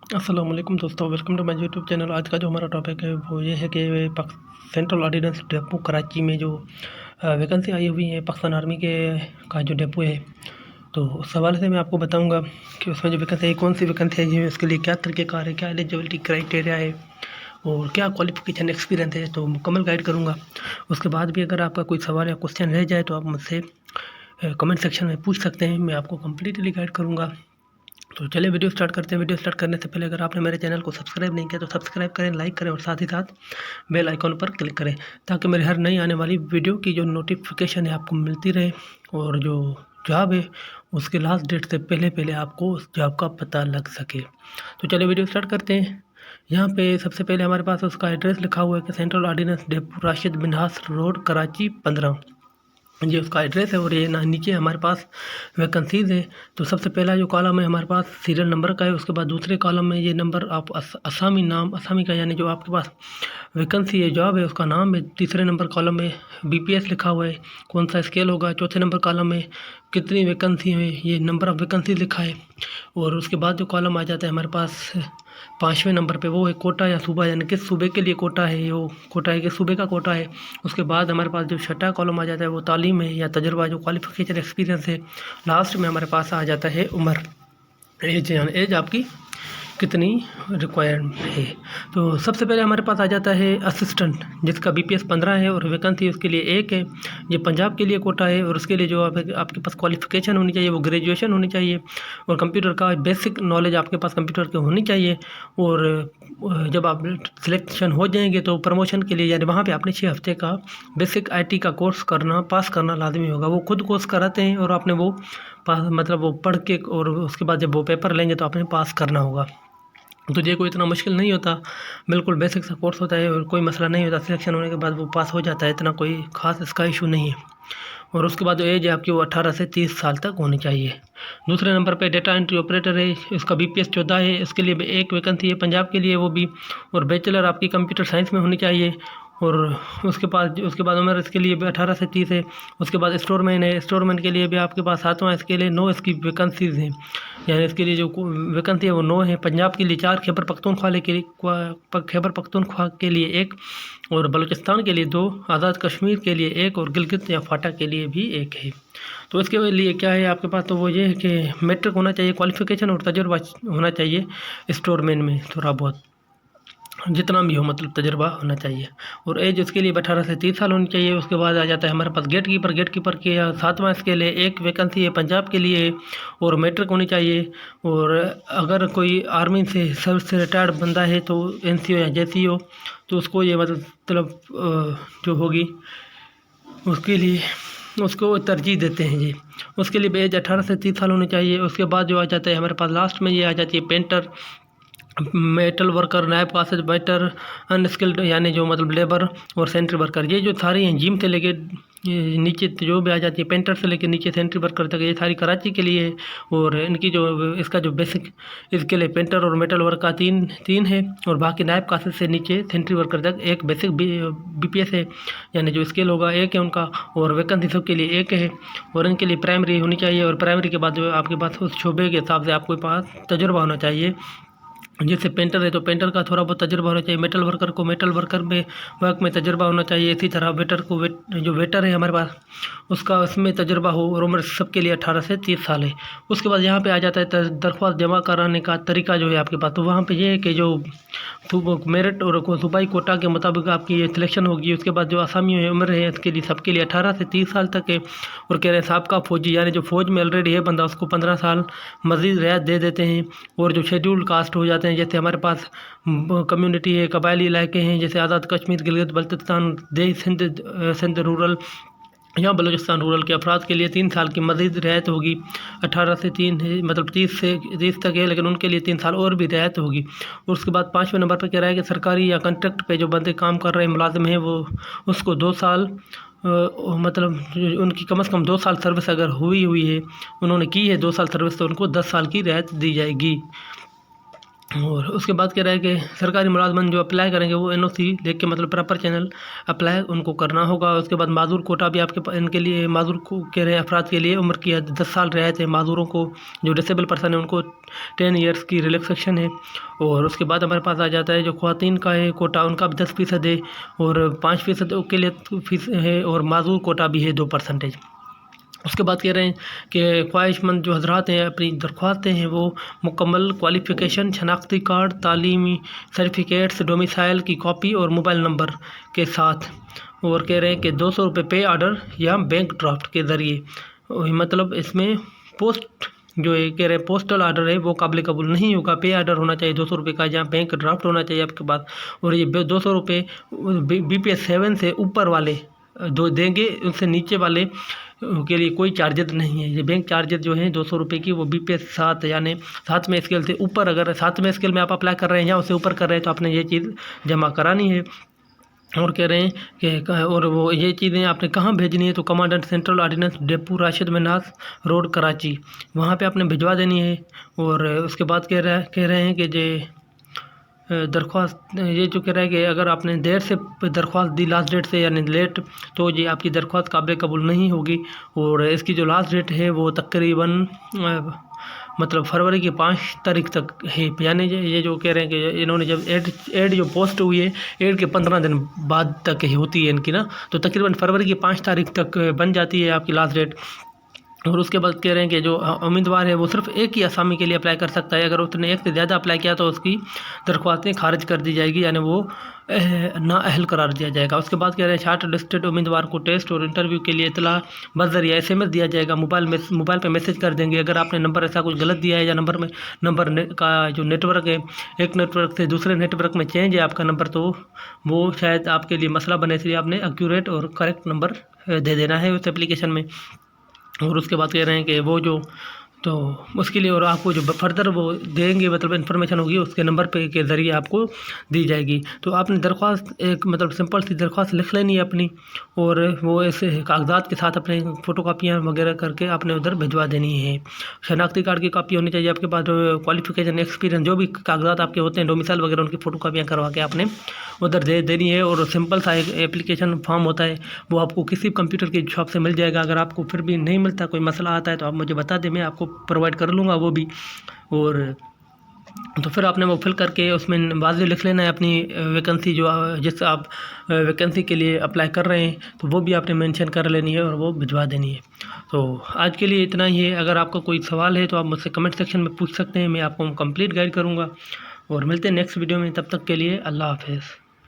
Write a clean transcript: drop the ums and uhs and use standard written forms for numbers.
अस्सलाम वालेकुम दोस्तों, welcome to my YouTube channel. आज का जो हमारा टॉपिक है वो ये है कि सेंट्रल ऑर्डिनेंस डिपो कराची में जो वैकेंसी आई हुई है पाकिस्तान आर्मी के का जो डिपो है, तो उस हवाले से मैं आपको बताऊंगा कि उसमें जो वैकेंसी है कौन सी वैकेंसी है, उसके लिए क्या तरीक़ेकार है, क्या एलिजिबिलिटी क्राइटेरिया है और क्या क्वालिफिकेशन एक्सपीरियंस है, तो मुकम्मल गाइड करूँगा। उसके बाद भी अगर आपका कोई सवाल या क्वेश्चन रह जाए तो आप मुझसे कमेंट सेक्शन में पूछ सकते हैं, मैं आपको कम्प्लीटली गाइड करूँगा। तो चलिए वीडियो स्टार्ट करते हैं। वीडियो स्टार्ट करने से पहले अगर आपने मेरे चैनल को सब्सक्राइब नहीं किया तो सब्सक्राइब करें, लाइक करें और साथ ही साथ बेल आइकॉन पर क्लिक करें ताकि मेरी हर नई आने वाली वीडियो की जो नोटिफिकेशन है आपको मिलती रहे और जो जॉब है उसके लास्ट डेट से पहले पहले आपको उस जॉब का पता लग सके। तो चलिए वीडियो स्टार्ट करते हैं। यहाँ पे सबसे पहले हमारे पास उसका एड्रेस लिखा हुआ है कि central ordnance depot Rashid Binhas road Karachi 15, ये उसका एड्रेस है। और ये ना नीचे हमारे पास वैकेंसीज़ है। तो सबसे पहला जो कॉलम है हमारे पास सीरियल नंबर का है, उसके बाद दूसरे कॉलम में ये नंबर आप असामी नाम असामी का यानी जो आपके पास वैकेंसी है जॉब है उसका नाम है। तीसरे नंबर कॉलम में बीपीएस लिखा हुआ है, कौन सा स्केल होगा। चौथे नंबर कॉलम में कितनी वैकेंसी है, ये नंबर ऑफ़ वैकेंसी लिखा है। और उसके बाद जो कॉलम आ जाता है हमारे पास 5वें नंबर पे, वो है कोटा या सूबा, यानी किस सूबे के लिए कोटा है, वो कोटा है किस सूबे का कोटा है। उसके बाद हमारे पास जो छठा कॉलम आ जाता है वो तालीम है या तजुर्बा, जो क्वालिफिकेशन एक्सपीरियंस है। लास्ट में हमारे पास आ जाता है उम्र, एज, यानी एज आपकी कितनी रिक्वायर्ड है। तो सबसे पहले हमारे पास आ जाता है असिस्टेंट, जिसका बीपीएस 15 है और वैकेंसी उसके लिए एक है। ये पंजाब के लिए कोटा है और उसके लिए जो आपके पास क्वालिफिकेशन होनी चाहिए वो ग्रेजुएशन होनी चाहिए और कंप्यूटर का बेसिक नॉलेज आपके पास कंप्यूटर की होनी चाहिए। और जब आप सिलेक्शन हो जाएंगे तो प्रमोशन के लिए यानी वहाँ पे आपने 6 हफ्ते का बेसिक आईटी का कोर्स पास करना लाजमी होगा। वो खुद कोर्स कराते हैं और आपने वो मतलब वो पढ़ के और उसके बाद जब वो पेपर लेंगे तो आपने पास करना होगा। तो ये कोई इतना मुश्किल नहीं होता, बिल्कुल बेसिक सा कोर्स होता है और कोई मसला नहीं होता। सिलेक्शन होने के बाद वो पास हो जाता है, इतना कोई ख़ास इसका इशू नहीं है। और उसके बाद जो एज है आपकी वो 18 से 30 साल तक होनी चाहिए। दूसरे नंबर पे डेटा एंट्री ऑपरेटर है, इसका बीपीएस 14 है, इसके लिए भी एक वैकेंसी है पंजाब के लिए वो भी। और बैचलर आपकी कंप्यूटर साइंस में होनी चाहिए। और उसके बाद उम्र इसके लिए भी 18 से 30 है। उसके बाद स्टोरमैन है, स्टोरमैन के लिए भी आपके पास 7वां इसके लिए 9 इसकी वैकेंसीज़ हैं, यानी इसके लिए जो वैकेंसी है वो 9 है। पंजाब के लिए 4, खैबर पख्तूनख्वा के लिए 1 और बलूचिस्तान के लिए 2, आज़ाद कश्मीर के लिए 1 और गिलगित या फाटा के लिए भी 1 है। तो इसके लिए क्या है आपके पास, तो वो ये है कि मैट्रिक होना चाहिए, क्वालिफिकेशन और तजुर्बा होना चाहिए स्टोरमैन में थोड़ा बहुत, जितना भी हो मतलब तजुर्बा होना चाहिए। और एज उसके लिए 18 से 30 साल होनी चाहिए। उसके बाद आ जाता है हमारे पास गेट कीपर के 7वां इसके लिए एक वैकेंसी है पंजाब के लिए और मैट्रिक होनी चाहिए। और अगर कोई आर्मी से सर्विस से रिटायर्ड बंदा है तो एनसीओ या जेसीओ, तो उसको ये मतलब जो होगी उसके लिए उसको तरजीह देते हैं जी। उसके लिए एज 18 से 30 साल होनी चाहिए। उसके बाद जो आ जाता है हमारे पास लास्ट में ये आ जाती है पेंटर, मेटल वर्कर, नायब कासज, वेटर, अनस्किल्ड यानी जो मतलब लेबर और सेंट्री वर्कर, ये जो सारी हैं जिम से लेके नीचे जो भी आ जाती है, पेंटर से लेके नीचे सेंट्री वर्कर तक, ये सारी कराची के लिए है। और इनकी जो इसका जो बेसिक इसके लिए पेंटर और मेटल वर्क का तीन है और बाकी नायब कासज से नीचे सेंट्री वर्कर तक एक बेसिक बीपीएस है, यानी जो स्केल होगा एक है उनका। और वैकेंसी सबके लिए एक है और इनके लिए प्राइमरी होनी चाहिए। और प्राइमरी के बाद जो आपके पास उस शोबे के हिसाब से आपके पास तजुर्बा होना चाहिए। जैसे पेंटर है तो पेंटर का थोड़ा बहुत तजुर्बा होना चाहिए, मेटल वर्कर को मेटल वर्कर में वर्क में तजुर्बा होना चाहिए। इसी तरह वेटर को जो वेटर है हमारे पास उसका उसमें तजुर्बा हो। और उम्र सबके लिए 18 से 30 साल है। उसके बाद यहाँ पे आ जाता है दरख्वास्त जमा कराने का तरीका जो है आपके पास। तो वहाँ पे ये है कि जो मेरिट और सूबाई कोटा के मुताबिक आपकी ये सिलेक्शन होगी। उसके बाद जो आसामी उम्र है इसके लिए सबके लिए 18 से 30 साल तक है। और कह रहे हैं साहबका फौजी यानी जो फ़ौज में ऑलरेडी है बंदा उसको 15 साल मज़ीद रियायत दे देते हैं। और जो शेड्यूल्ड कास्ट हो जाते हैं, जैसे हमारे पास कम्युनिटी है, कबायली इलाके हैं, जैसे आज़ाद कश्मीर, गिलगित बल्तिस्तान, सिंध रूरल या बलूचिस्तान रूरल के अफराद के लिए 3 साल की मज़ीद रियायत होगी। 18 से 3 है, मतलब 30 तक है, लेकिन उनके लिए 3 साल और भी रियायत होगी। और उसके बाद 5वें नंबर पर कह रहा है कि सरकारी या कॉन्ट्रैक्ट पे जो बंदे काम कर रहे हैं मुलाजिम हैं वो उसको 2 साल मतलब उनकी कम से कम 2 साल सर्विस अगर हुई है, उन्होंने की है 2 साल सर्विस, तो उनको 10 साल की रियायत दी जाएगी। और उसके बाद कह रहा है कि सरकारी मुलाजमन जो अप्लाई करेंगे वो NOC लेके मतलब प्रॉपर चैनल अप्लाई उनको करना होगा। उसके बाद माजूर कोटा भी आपके इनके लिए माजूर को कह रहे हैं अफराद के लिए उम्र की 10 साल रियायत है। माजूरों को जो डिसेबल पर्सन है उनको 10 ईयर्स की रिलैक्सेशन है। और उसके बाद हमारे पास आ जाता है जो ख्वातीन का है कोटा, उनका भी 10% है और 5% के लिए फीस है और माजूर कोटा भी है 2%। उसके बाद कह रहे हैं कि ख्वाहिशमंद जो हजरात हैं अपनी दरख्वास्तें हैं वो मुकम्मल क्वालिफ़िकेशन, शनाख्ती कार्ड, तालीमी सर्टिफिकेट्स, डोमिसाइल की कॉपी और मोबाइल नंबर के साथ। और कह रहे हैं कि 200 रुपये पे ऑर्डर या बैंक ड्राफ्ट के ज़रिए। मतलब इसमें पोस्ट जो ये कह रहे हैं पोस्टल ऑर्डर है वो काबिल कबूल नहीं होगा। पे ऑर्डर होना चाहिए 200 रुपये का, जहाँ बैंक ड्राफ्ट होना चाहिए आपके पास। और ये 200 रुपये BPS 7 से ऊपर वाले दो देंगे, उनसे नीचे वाले के लिए कोई चार्जेस नहीं है। ये बैंक चार्जेस जो हैं 200 रुपये की वो BPS 7 यानी 7वें स्केल से ऊपर, अगर 7वें स्केल में आप अप्लाई कर रहे हैं या उससे ऊपर कर रहे हैं तो आपने ये चीज़ जमा करानी है। और कह रहे हैं कि और वो ये चीज़ें आपने कहाँ भेजनी है तो commandant central ordnance depot Rashid Minhas road Karachi, वहाँ पे आपने भिजवा देनी है। और उसके बाद कह रहे हैं कि दरख्वास्त ये जो कह रहा है कि अगर आपने देर से दरख्वास्त दी लास्ट डेट से यानी लेट, तो ये आपकी दरख्वास्त काबिल कबूल नहीं होगी। और इसकी जो लास्ट डेट है वो तकरीबन मतलब फरवरी की 5 तारीख तक है। यानी ये जो कह रहे हैं कि इन्होंने जब एड जो पोस्ट हुई है एड के 15 दिन बाद तक होती है इनकी ना, तो तकरीबन फरवरी की 5 तारीख तक बन जाती है आपकी लास्ट डेट। और उसके बाद कह रहे हैं कि जो उम्मीदवार है वो सिर्फ एक ही असामी के लिए अप्लाई कर सकता है। अगर उसने एक से ज़्यादा अप्लाई किया तो उसकी दरख्वास्तें खारिज कर दी जाएगी, यानी वो नाअहल करार दिया जाएगा। उसके बाद कह रहे हैं शार्ट लिस्टेड उम्मीदवार को टेस्ट और इंटरव्यू के लिए इतला बज़रिया SMS दिया जाएगा। मोबाइल पे मैसेज कर देंगे अगर आपने नंबर ऐसा कुछ गलत दिया है या नंबर का जो नेटवर्क है एक नेटवर्क से दूसरे नेटवर्क में चेंज है आपका नंबर, तो वो शायद आपके लिए मसला बने, इसलिए आपने एक्यूरेट और करेक्ट नंबर दे देना है उस एप्लीकेशन में। और उसके बाद कह रहे हैं कि वो जो तो उसके लिए और आपको जो फर्दर वो देंगे मतलब इन्फॉर्मेशन होगी उसके नंबर पे के ज़रिए आपको दी जाएगी। तो आपने दरख्वास्त एक मतलब सिंपल सी दरख्वास्त लिख लेनी है अपनी, और वो ऐसे कागजात के साथ अपने फ़ोटोकॉपियाँ वगैरह करके आपने उधर भिजवा देनी है। शनाख्ती कार्ड की कॉपी होनी चाहिए आपके पास, क्वालिफ़िकेशन एक्सपीरियंस जो भी कागजात आपके होते हैं डोमिसाइल वगैरह उनकी फ़ोटोकॉपियाँ करवा के आपने उधर दे देनी है। और सिंपल सा एक एप्लीकेशन फॉर्म होता है वो आपको किसी कंप्यूटर की शॉप से मिल जाएगा। अगर आपको फिर भी नहीं मिलता, कोई मसला आता है तो आप मुझे बता दें, मैं आपको प्रोवाइड कर लूँगा वो भी। और तो फिर आपने वो फिल करके उसमें वाज़ेह लिख लेना है अपनी वैकेंसी जो जिस आप वैकेंसी के लिए अप्लाई कर रहे हैं, तो वो भी आपने मेंशन कर लेनी है और वो भिजवा देनी है। तो आज के लिए इतना ही है। अगर आपका कोई सवाल है तो आप मुझसे कमेंट सेक्शन में पूछ सकते हैं, मैं आपको कंप्लीट गाइड करूँगा। और मिलते हैं नेक्स्ट वीडियो में, तब तक के लिए अल्लाह हाफ़िज़।